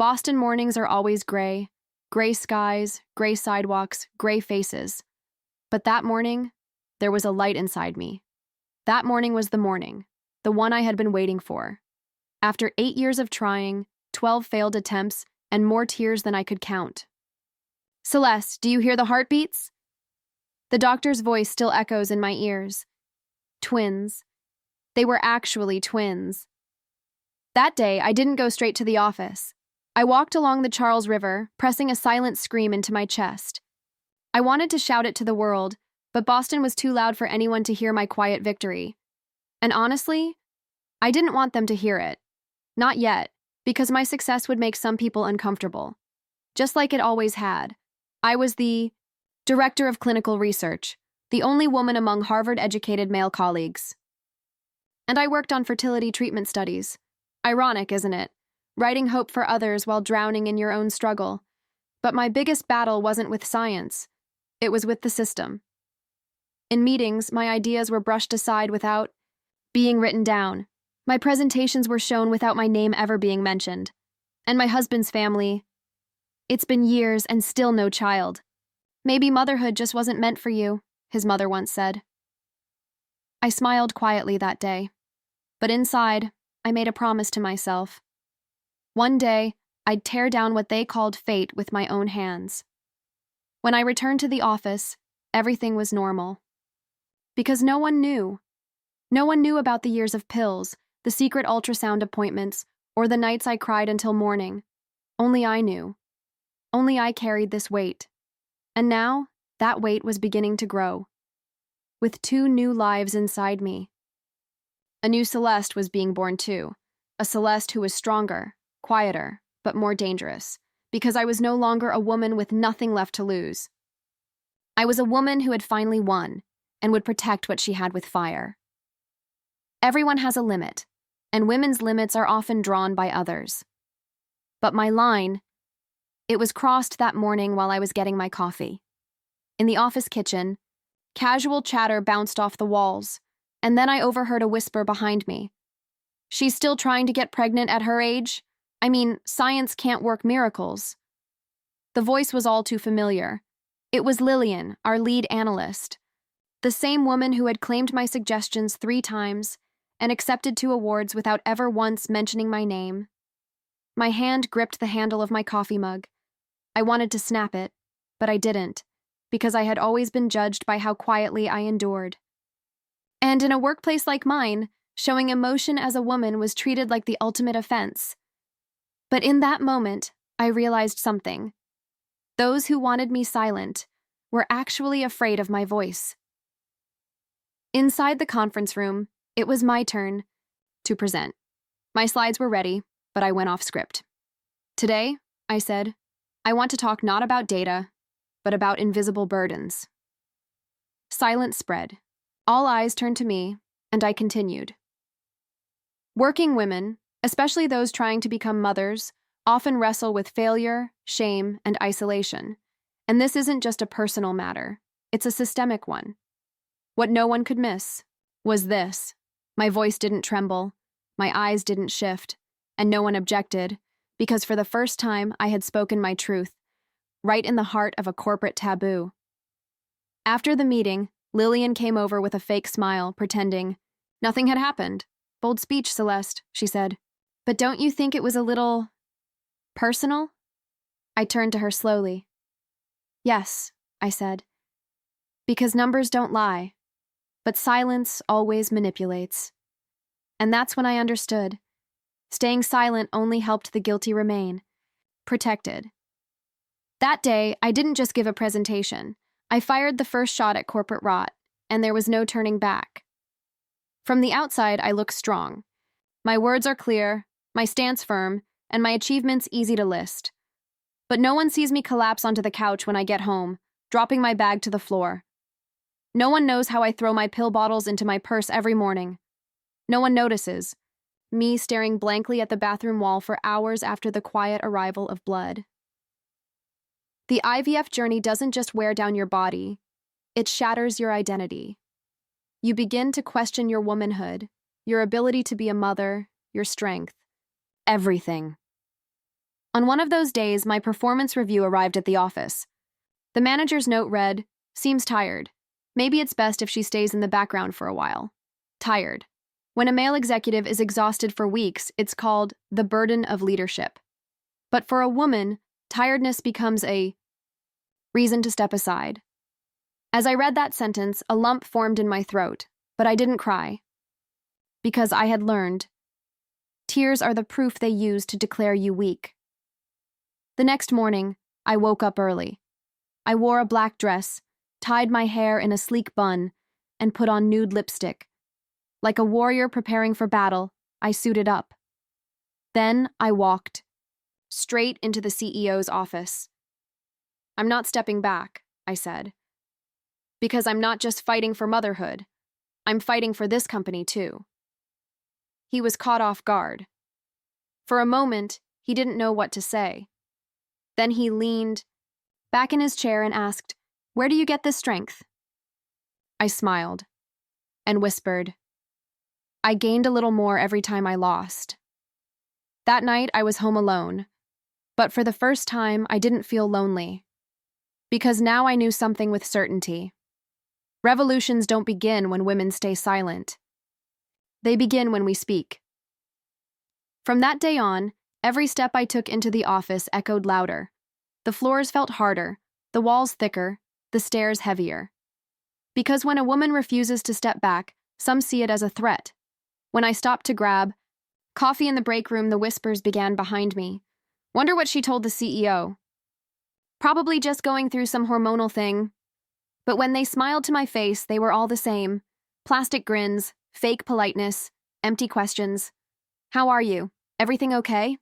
Boston mornings are always gray. Gray skies, gray sidewalks, gray faces. But that morning, there was a light inside me. That morning was the one I had been waiting for. After 8 years of trying, 12 failed attempts, and more tears than I could count. Celeste, do you hear the heartbeats? The doctor's voice still echoes in my ears. Twins. They were actually twins. That day, I didn't go straight to the office. I walked along the Charles River, pressing a silent scream into my chest. I wanted to shout it to the world, but Boston was too loud for anyone to hear my quiet victory. And honestly, I didn't want them to hear it. Not yet, because my success would make some people uncomfortable. Just like it always had. I was the director of clinical research, the only woman among Harvard-educated male colleagues. And I worked on fertility treatment studies. Ironic, isn't it? Writing hope for others while drowning in your own struggle. But my biggest battle wasn't with science. It was with the system. In meetings, my ideas were brushed aside without being written down. My presentations were shown without my name ever being mentioned. And my husband's family. It's been years and still no child. Maybe motherhood just wasn't meant for you, his mother once said. I smiled quietly that day. But inside, I made a promise to myself. One day, I'd tear down what they called fate with my own hands. When I returned to the office, everything was normal. Because no one knew. No one knew about the years of pills, the secret ultrasound appointments, or the nights I cried until morning. Only I knew. Only I carried this weight. And now, that weight was beginning to grow. With 2 new lives inside me. A new Celeste was being born too. A Celeste who was stronger, quieter, but more dangerous. Because I was no longer a woman with nothing left to lose. I was a woman who had finally won, and would protect what she had with fire. Everyone has a limit, and women's limits are often drawn by others. But my line, it was crossed that morning while I was getting my coffee. In the office kitchen, casual chatter bounced off the walls, and then I overheard a whisper behind me. She's still trying to get pregnant at her age? I mean, science can't work miracles. The voice was all too familiar. It was Lillian, our lead analyst. The same woman who had claimed my suggestions 3 times and accepted 2 awards without ever once mentioning my name. My hand gripped the handle of my coffee mug. I wanted to snap it, but I didn't, because I had always been judged by how quietly I endured. And in a workplace like mine, showing emotion as a woman was treated like the ultimate offense. But in that moment, I realized something. Those who wanted me silent were actually afraid of my voice. Inside the conference room, it was my turn to present. My slides were ready, but I went off script. Today, I said, I want to talk not about data, but about invisible burdens. Silence spread. All eyes turned to me, and I continued. Working women, especially those trying to become mothers, often wrestle with failure, shame, and isolation. And this isn't just a personal matter, it's a systemic one. What no one could miss was this. My voice didn't tremble, my eyes didn't shift, and no one objected, because for the first time I had spoken my truth, right in the heart of a corporate taboo. After the meeting, Lillian came over with a fake smile, pretending nothing had happened. Bold speech, Celeste, she said. But don't you think it was a little personal? I turned to her slowly. Yes, I said. Because numbers don't lie, but silence always manipulates. And that's when I understood. Staying silent only helped the guilty remain, protected. That day, I didn't just give a presentation. I fired the first shot at corporate rot, and there was no turning back. From the outside, I look strong. My words are clear, my stance firm, and my achievements easy to list. But no one sees me collapse onto the couch when I get home, dropping my bag to the floor. No one knows how I throw my pill bottles into my purse every morning. No one notices, me staring blankly at the bathroom wall for hours after the quiet arrival of blood. The IVF journey doesn't just wear down your body, it shatters your identity. You begin to question your womanhood, your ability to be a mother, your strength, everything. On one of those days, my performance review arrived at the office. The manager's note read, "Seems tired. Maybe it's best if she stays in the background for a while." Tired. When a male executive is exhausted for weeks, it's called the burden of leadership. But for a woman, tiredness becomes a reason to step aside. As I read that sentence, a lump formed in my throat, but I didn't cry. Because I had learned, tears are the proof they use to declare you weak. The next morning, I woke up early. I wore a black dress, tied my hair in a sleek bun, and put on nude lipstick. Like a warrior preparing for battle, I suited up. Then I walked straight into the CEO's office. "I'm not stepping back," I said, "because I'm not just fighting for motherhood. I'm fighting for this company too." He was caught off guard. For a moment, he didn't know what to say. Then he leaned back in his chair and asked, "Where do you get this strength?" I smiled and whispered, "I gained a little more every time I lost." That night, I was home alone. But for the first time, I didn't feel lonely. Because now I knew something with certainty. Revolutions don't begin when women stay silent. They begin when we speak. From that day on, every step I took into the office echoed louder. The floors felt harder, the walls thicker, the stairs heavier. Because when a woman refuses to step back, some see it as a threat. When I stopped to grab coffee in the break room, the whispers began behind me. "Wonder what she told the CEO. Probably just going through some hormonal thing." But when they smiled to my face, they were all the same. Plastic grins, fake politeness, empty questions. "How are you? Everything okay?"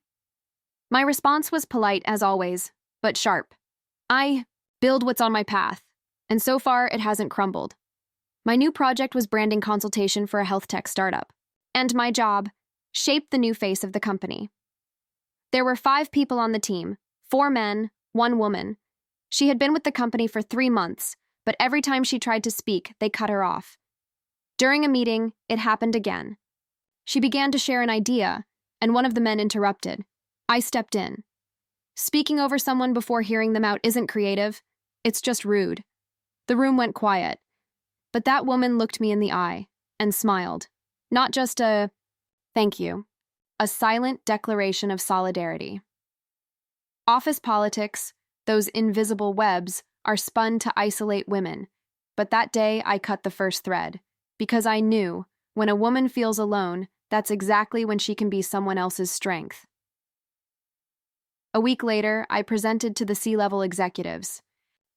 My response was polite as always, but sharp. I build what's on my path, and so far it hasn't crumbled. My new project was branding consultation for a health tech startup, and my job shaped the new face of the company. There were 5 people on the team, 4 men, 1 woman. She had been with the company for 3 months, but every time she tried to speak, they cut her off. During a meeting, it happened again. She began to share an idea, and one of the men interrupted. I stepped in. Speaking over someone before hearing them out isn't creative, it's just rude. The room went quiet, but that woman looked me in the eye and smiled. Not just a thank you, a silent declaration of solidarity. Office politics, those invisible webs, are spun to isolate women, but that day I cut the first thread, because I knew when a woman feels alone, that's exactly when she can be someone else's strength. A week later, I presented to the C-level executives.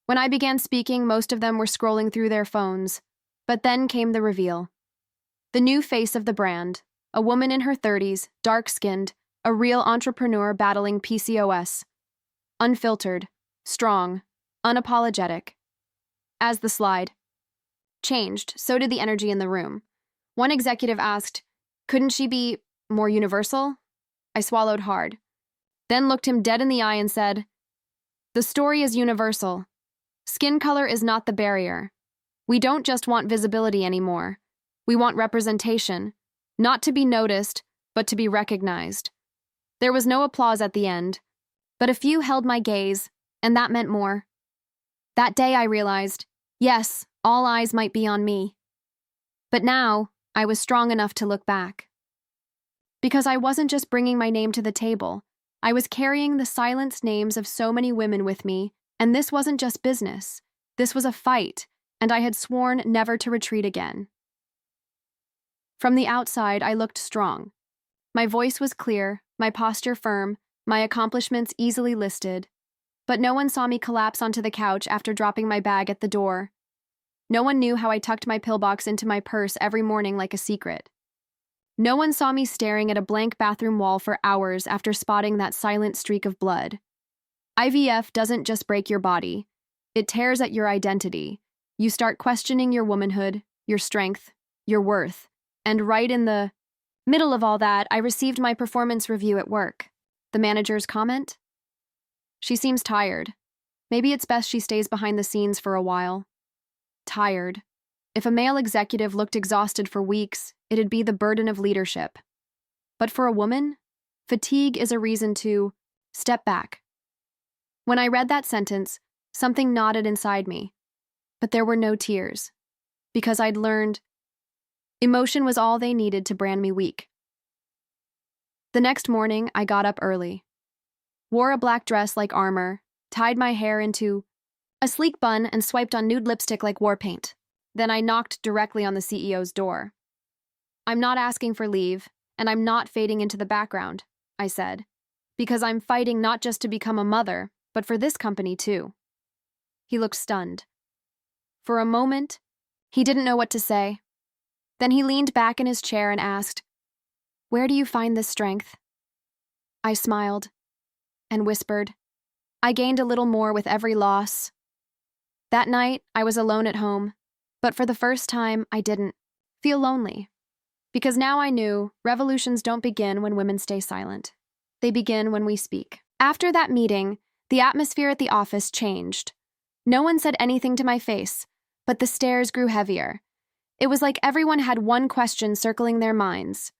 When I began speaking, most of them were scrolling through their phones, but then came the reveal. The new face of the brand, a woman in her 30s, dark-skinned, a real entrepreneur battling PCOS. Unfiltered, strong, unapologetic. As the slide changed, so did the energy in the room. One executive asked, "Couldn't she be more universal?" I swallowed hard, then looked him dead in the eye and said, "The story is universal. Skin color is not the barrier. We don't just want visibility anymore. We want representation, not to be noticed, but to be recognized." There was no applause at the end, but a few held my gaze, and that meant more. That day I realized, yes, all eyes might be on me. But now, I was strong enough to look back. Because I wasn't just bringing my name to the table, I was carrying the silenced names of so many women with me, and this wasn't just business. This was a fight, and I had sworn never to retreat again. From the outside, I looked strong. My voice was clear, my posture firm, my accomplishments easily listed. But no one saw me collapse onto the couch after dropping my bag at the door. No one knew how I tucked my pillbox into my purse every morning like a secret. No one saw me staring at a blank bathroom wall for hours after spotting that silent streak of blood. IVF doesn't just break your body. It tears at your identity. You start questioning your womanhood, your strength, your worth. And right in the middle of all that, I received my performance review at work. The manager's comment? "She seems tired. Maybe it's best she stays behind the scenes for a while." Tired. If a male executive looked exhausted for weeks, it'd be the burden of leadership. But for a woman, fatigue is a reason to Step back. When I read that sentence, something nodded inside me, but there were no tears, because I'd learned emotion was all they needed to brand me weak. The next morning, I got up early, wore a black dress like armor, tied my hair into a sleek bun, and swiped on nude lipstick like war paint. Then I knocked directly on the CEO's door. "I'm not asking for leave, and I'm not fading into the background," I said, "because I'm fighting not just to become a mother, but for this company too." He looked stunned. For a moment, he didn't know what to say. Then he leaned back in his chair and asked, "Where do you find this strength?" I smiled and whispered, "I gained a little more with every loss." That night, I was alone at home, but for the first time, I didn't feel lonely. Because now I knew revolutions don't begin when women stay silent. They begin when we speak. After that meeting, the atmosphere at the office changed. No one said anything to my face, but the stares grew heavier. It was like everyone had one question circling their minds.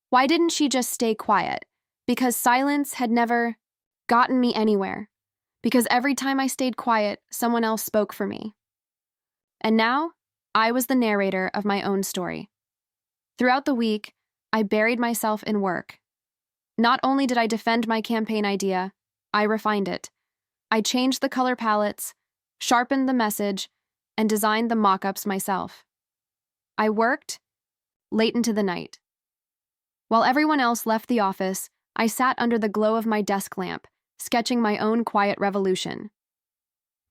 Why didn't she just stay quiet? Because silence had never gotten me anywhere. Because every time I stayed quiet, someone else spoke for me. And now, I was the narrator of my own story. Throughout the week, I buried myself in work. Not only did I defend my campaign idea, I refined it. I changed the color palettes, sharpened the message, and designed the mock-ups myself. I worked late into the night. While everyone else left the office, I sat under the glow of my desk lamp, sketching my own quiet revolution.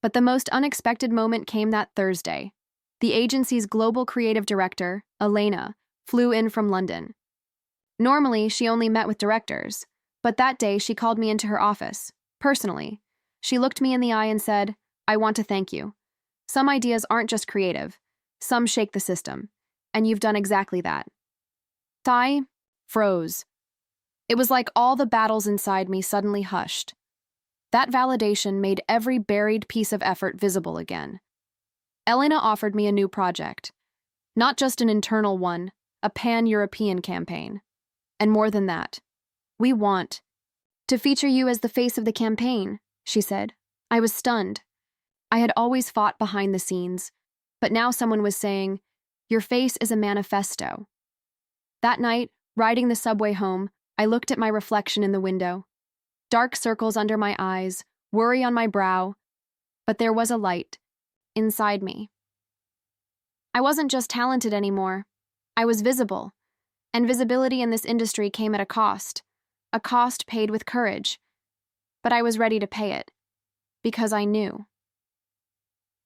But the most unexpected moment came that Thursday. The agency's global creative director, Elena, flew in from London. Normally, she only met with directors, but that day she called me into her office, personally. She looked me in the eye and said, "I want to thank you. Some ideas aren't just creative. Some shake the system. And you've done exactly that." I froze. It was like all the battles inside me suddenly hushed. That validation made every buried piece of effort visible again. Elena offered me a new project. Not just an internal one, a pan-European campaign. And more than that, "We want to feature you as the face of the campaign," she said. I was stunned. I had always fought behind the scenes, but now someone was saying, "Your face is a manifesto." That night, riding the subway home, I looked at my reflection in the window. Dark circles under my eyes, worry on my brow, but there was a light inside me. I wasn't just talented anymore. I was visible, and visibility in this industry came at a cost paid with courage. But I was ready to pay it, because I knew.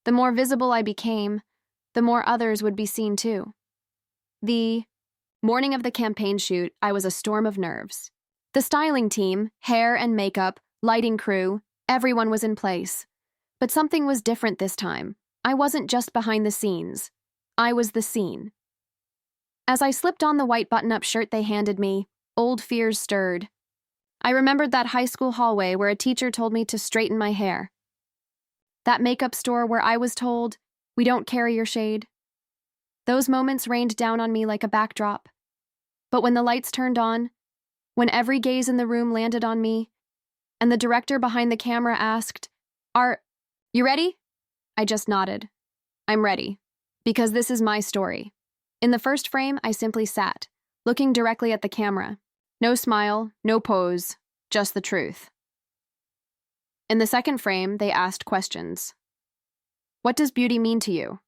The more visible I became, the more others would be seen too. The morning of the campaign shoot, I was a storm of nerves. The styling team, hair and makeup, lighting crew, everyone was in place. But something was different this time. I wasn't just behind the scenes. I was the scene. As I slipped on the white button-up shirt they handed me, old fears stirred. I remembered that high school hallway where a teacher told me to straighten my hair. That makeup store where I was told, "We don't carry your shade." Those moments rained down on me like a backdrop. But when the lights turned on, when every gaze in the room landed on me, and the director behind the camera asked, "Are you ready?" I just nodded. I'm ready, because this is my story. In the first frame, I simply sat, looking directly at the camera. No smile, no pose, just the truth. In the second frame, they asked questions. What does beauty mean to you?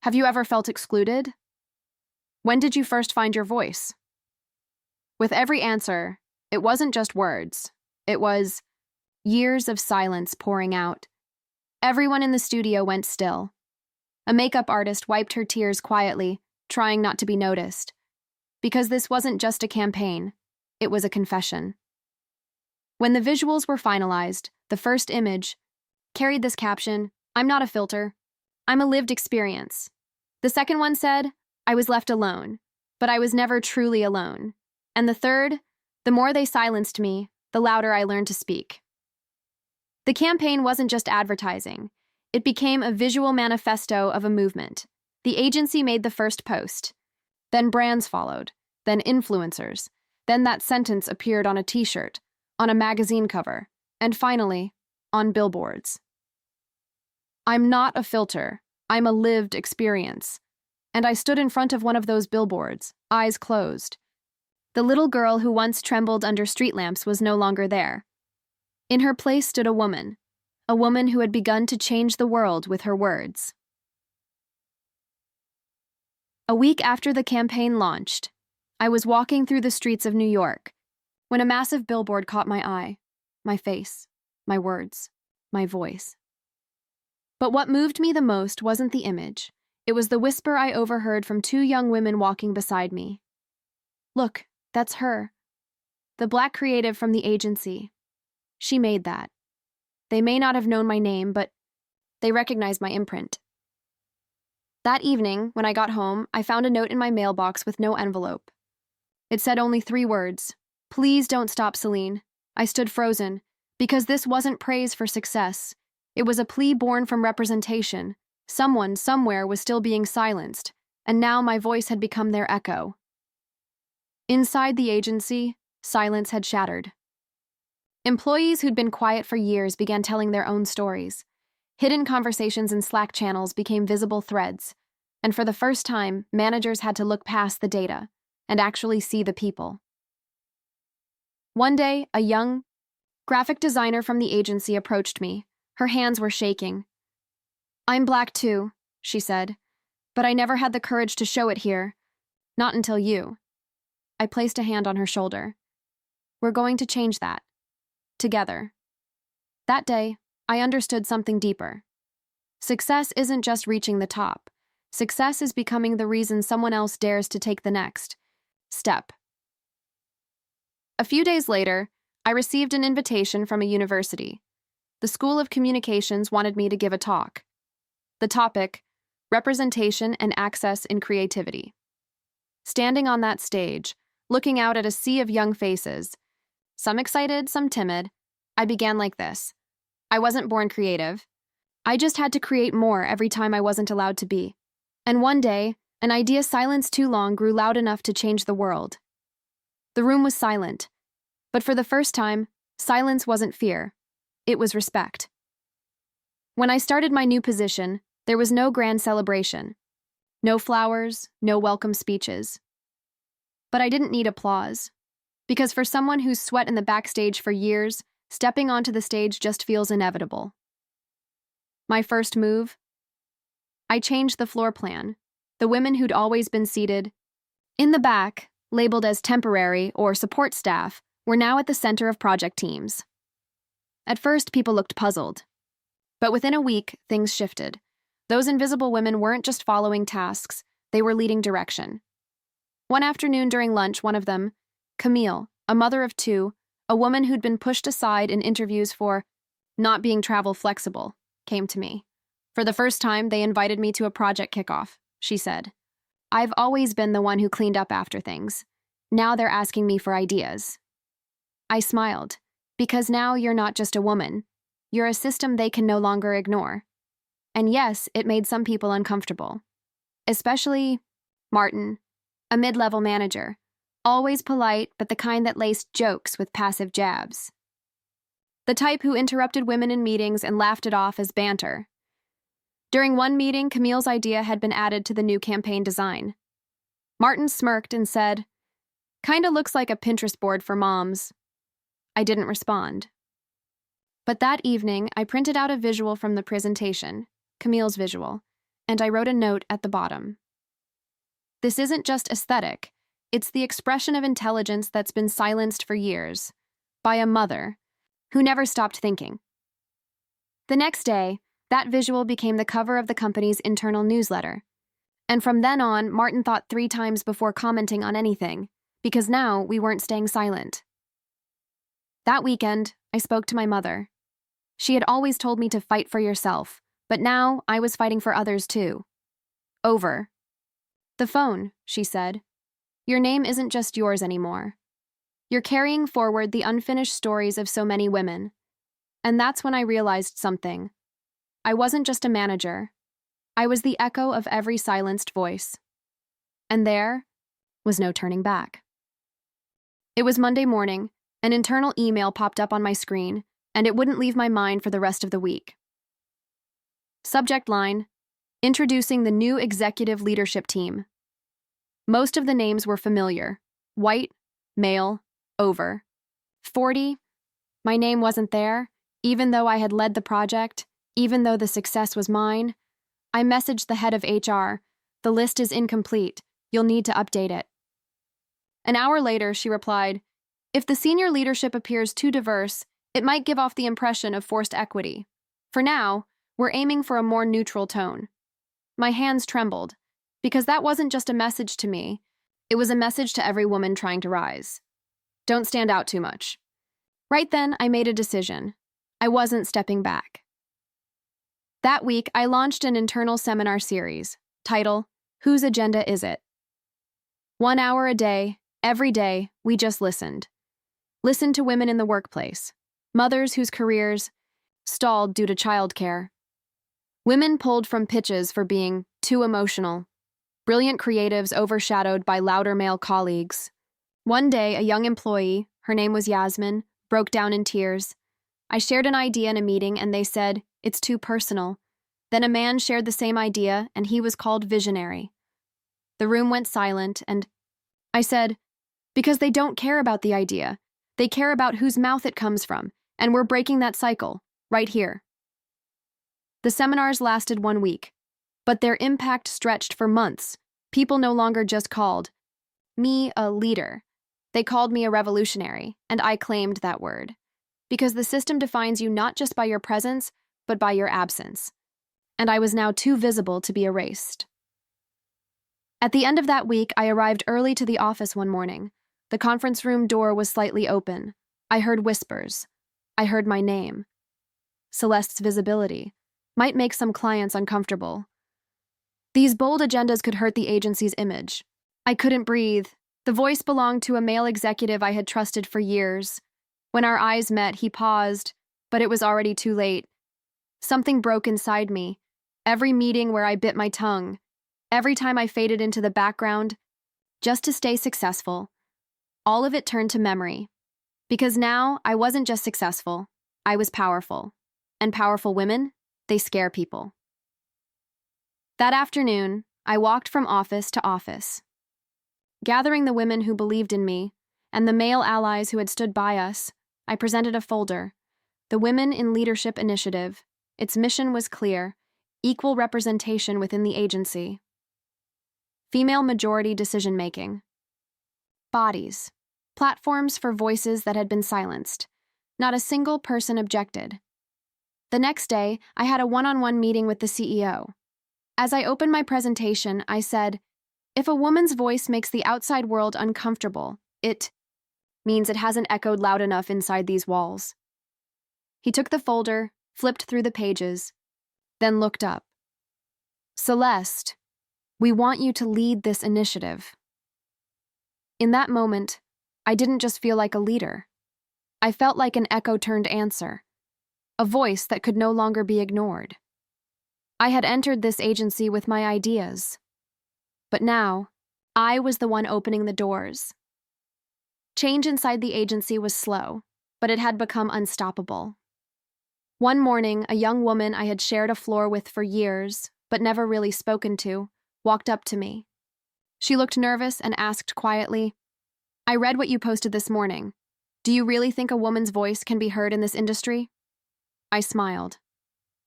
Have you ever felt excluded? When did you first find your voice? With every answer, it wasn't just words. It was years of silence pouring out. Everyone in the studio went still. A makeup artist wiped her tears quietly, trying not to be noticed. Because this wasn't just a campaign, it was a confession. When the visuals were finalized, the first image carried this caption, "I'm not a filter. I'm a lived experience." The second one said, "I was left alone, but I was never truly alone." And the third, "The more they silenced me, the louder I learned to speak." The campaign wasn't just advertising. It became a visual manifesto of a movement. The agency made the first post. Then brands followed. Then influencers. Then that sentence appeared on a t-shirt. on a magazine cover, and finally, on billboards. I'm not a filter, I'm a lived experience. And I stood in front of one of those billboards, eyes closed. The little girl who once trembled under street lamps was no longer there. In her place stood a woman who had begun to change the world with her words. A week after the campaign launched, I was walking through the streets of New York when a massive billboard caught my eye, my face, my words, my voice. But what moved me the most wasn't the image. It was the whisper I overheard from two young women walking beside me. Look, that's her. The black creative from the agency. She made that. They may not have known my name, but they recognized my imprint. That evening, when I got home, I found a note in my mailbox with no envelope. It said only 3 words. Please don't stop, Celine. I stood frozen, because this wasn't praise for success. It was a plea born from representation. Someone, somewhere, was still being silenced, and now my voice had become their echo. Inside the agency, silence had shattered. Employees who'd been quiet for years began telling their own stories. Hidden conversations in Slack channels became visible threads, and for the first time, managers had to look past the data and actually see the people. One day, a young graphic designer from the agency approached me. Her hands were shaking. I'm black too, she said, but I never had the courage to show it here. Not until you. I placed a hand on her shoulder. We're going to change that. Together. That day, I understood something deeper. Success isn't just reaching the top. Success is becoming the reason someone else dares to take the next step. A few days later, I received an invitation from a university. The School of Communications wanted me to give a talk. The topic, Representation and Access in Creativity. Standing on that stage, looking out at a sea of young faces, some excited, some timid, I began like this. I wasn't born creative. I just had to create more every time I wasn't allowed to be. And one day, an idea silenced too long grew loud enough to change the world. The room was silent, but for the first time, silence wasn't fear. It was respect. When I started my new position, there was no grand celebration. No flowers, no welcome speeches. But I didn't need applause. Because for someone who's sweat in the backstage for years, stepping onto the stage just feels inevitable. My first move? I changed the floor plan. The women who'd always been seated in the back, labeled as temporary or support staff, were now at the center of project teams. At first, people looked puzzled. But within a week, things shifted. Those invisible women weren't just following tasks, they were leading direction. One afternoon during lunch, one of them, Camille, a mother of 2, a woman who'd been pushed aside in interviews for not being travel flexible, came to me. For the first time, they invited me to a project kickoff, she said. I've always been the one who cleaned up after things. Now they're asking me for ideas. I smiled, because now you're not just a woman. You're a system they can no longer ignore. And yes, it made some people uncomfortable. Especially Martin, a mid-level manager, always polite but the kind that laced jokes with passive jabs. The type who interrupted women in meetings and laughed it off as banter. During one meeting, Camille's idea had been added to the new campaign design. Martin smirked and said, "Kinda looks like a Pinterest board for moms." I didn't respond. But that evening, I printed out a visual from the presentation, Camille's visual, and I wrote a note at the bottom. This isn't just aesthetic, it's the expression of intelligence that's been silenced for years, by a mother who never stopped thinking. The next day, that visual became the cover of the company's internal newsletter. And from then on, Martin thought 3 times before commenting on anything, because now we weren't staying silent. That weekend, I spoke to my mother. She had always told me to fight for yourself, but now I was fighting for others too. Over. The phone, she said. Your name isn't just yours anymore. You're carrying forward the unfinished stories of so many women. And that's when I realized something. I wasn't just a manager. I was the echo of every silenced voice. And there was no turning back. It was Monday morning, An internal email popped up on my screen, and it wouldn't leave my mind for the rest of the week. Subject line: Introducing the new executive leadership team. Most of the names were familiar: white, male, over 40. My name wasn't there, even though I had led the project, even though the success was mine. I messaged the head of HR. The list is incomplete. You'll need to update it. An hour later, she replied, if the senior leadership appears too diverse, it might give off the impression of forced equity. For now, we're aiming for a more neutral tone. My hands trembled, because that wasn't just a message to me. It was a message to every woman trying to rise. Don't stand out too much. Right then, I made a decision. I wasn't stepping back. That week, I launched an internal seminar series, title, Whose Agenda Is It? 1 hour a day, every day, we just listened. Listened to women in the workplace, mothers whose careers stalled due to childcare. Women pulled from pitches for being too emotional. Brilliant creatives overshadowed by louder male colleagues. One day, a young employee, her name was Yasmin, broke down in tears. I shared an idea in a meeting and they said, it's too personal. Then a man shared the same idea and he was called visionary. The room went silent and I said, because they don't care about the idea. They care about whose mouth it comes from, and we're breaking that cycle, right here. The seminars lasted 1 week, but their impact stretched for months. People no longer just called me a leader. They called me a revolutionary, and I claimed that word. Because the system defines you not just by your presence, but by your absence. And I was now too visible to be erased. At the end of that week, I arrived early to the office one morning. The conference room door was slightly open. I heard whispers. I heard my name. Celeste's visibility might make some clients uncomfortable. These bold agendas could hurt the agency's image. I couldn't breathe. The voice belonged to a male executive I had trusted for years. When our eyes met, he paused, but it was already too late. Something broke inside me. Every meeting where I bit my tongue, every time I faded into the background, just to stay successful, all of it turned to memory. Because now, I wasn't just successful, I was powerful. And powerful women, they scare people. That afternoon, I walked from office to office, gathering the women who believed in me and the male allies who had stood by us. I presented a folder, the Women in Leadership Initiative. Its mission was clear: equal representation within the agency. Female majority decision-making. Bodies. Platforms for voices that had been silenced. Not a single person objected. The next day, I had a one-on-one meeting with the CEO. As I opened my presentation, I said, if a woman's voice makes the outside world uncomfortable, it means it hasn't echoed loud enough inside these walls. He took the folder, flipped through the pages, then looked up. Celeste, we want you to lead this initiative. In that moment, I didn't just feel like a leader. I felt like an echo-turned answer, a voice that could no longer be ignored. I had entered this agency with my ideas, but now, I was the one opening the doors. Change inside the agency was slow, but it had become unstoppable. One morning, a young woman I had shared a floor with for years, but never really spoken to, walked up to me. She looked nervous and asked quietly, I read what you posted this morning. Do you really think a woman's voice can be heard in this industry? I smiled.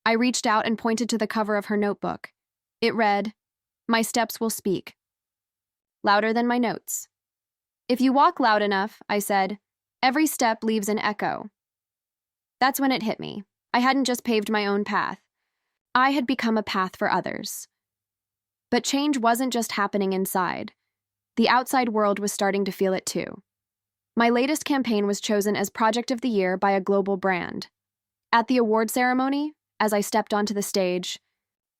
I reached out and pointed to the cover of her notebook. It read, My steps will speak. Louder than my notes. If you walk loud enough, I said, every step leaves an echo. That's when it hit me. I hadn't just paved my own path. I had become a path for others. But change wasn't just happening inside. The outside world was starting to feel it too. My latest campaign was chosen as Project of the Year by a global brand. At the award ceremony, as I stepped onto the stage,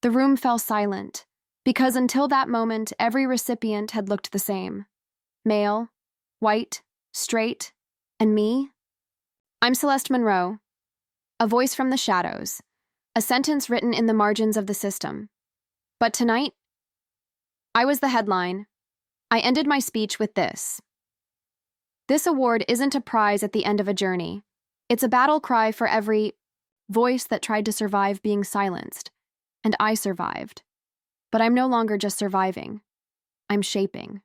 the room fell silent, because until that moment, every recipient had looked the same. Male, white, straight, and me? I'm Celeste Monroe, a voice from the shadows, a sentence written in the margins of the system. But tonight, I was the headline. I ended my speech with this. This award isn't a prize at the end of a journey. It's a battle cry for every voice that tried to survive being silenced. And I survived. But I'm no longer just surviving. I'm shaping.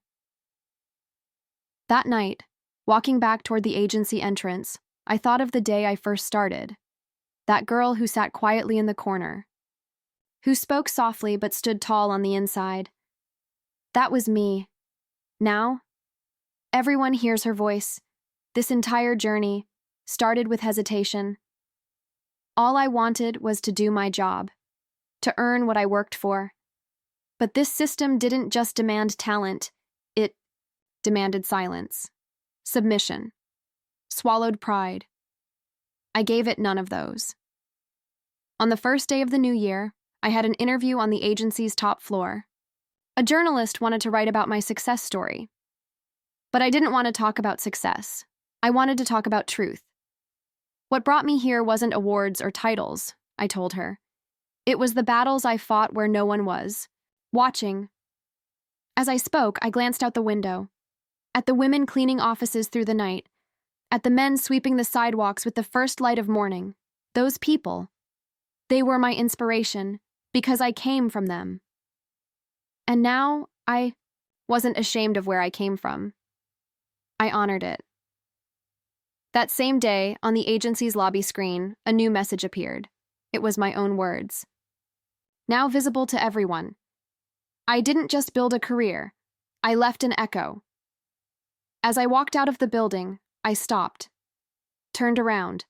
That night, walking back toward the agency entrance, I thought of the day I first started. That girl who sat quietly in the corner, who spoke softly but stood tall on the inside. That was me. Now, everyone hears her voice. This entire journey started with hesitation. All I wanted was to do my job, to earn what I worked for. But this system didn't just demand talent, it demanded silence, submission, swallowed pride. I gave it none of those. On the first day of the new year, I had an interview on the agency's top floor. A journalist wanted to write about my success story. But I didn't want to talk about success. I wanted to talk about truth. What brought me here wasn't awards or titles, I told her. It was the battles I fought where no one was, watching. As I spoke, I glanced out the window, at the women cleaning offices through the night, at the men sweeping the sidewalks with the first light of morning. Those people, they were my inspiration because I came from them. And now I wasn't ashamed of where I came from. I honored it. That same day, on the agency's lobby screen, a new message appeared. It was my own words. Now visible to everyone. I didn't just build a career. I left an echo. As I walked out of the building, I stopped, turned around,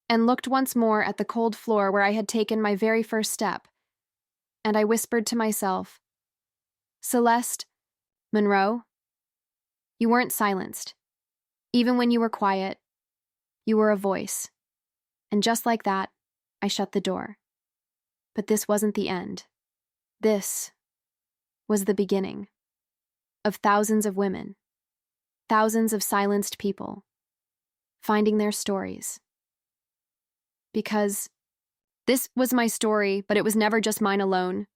and looked once more at the cold floor where I had taken my very first step. And I whispered to myself, Celeste Monroe, you weren't silenced. Even when you were quiet, you were a voice. And just like that, I shut the door. But this wasn't the end. This was the beginning of thousands of women, thousands of silenced people, finding their stories. Because this was my story, but it was never just mine alone.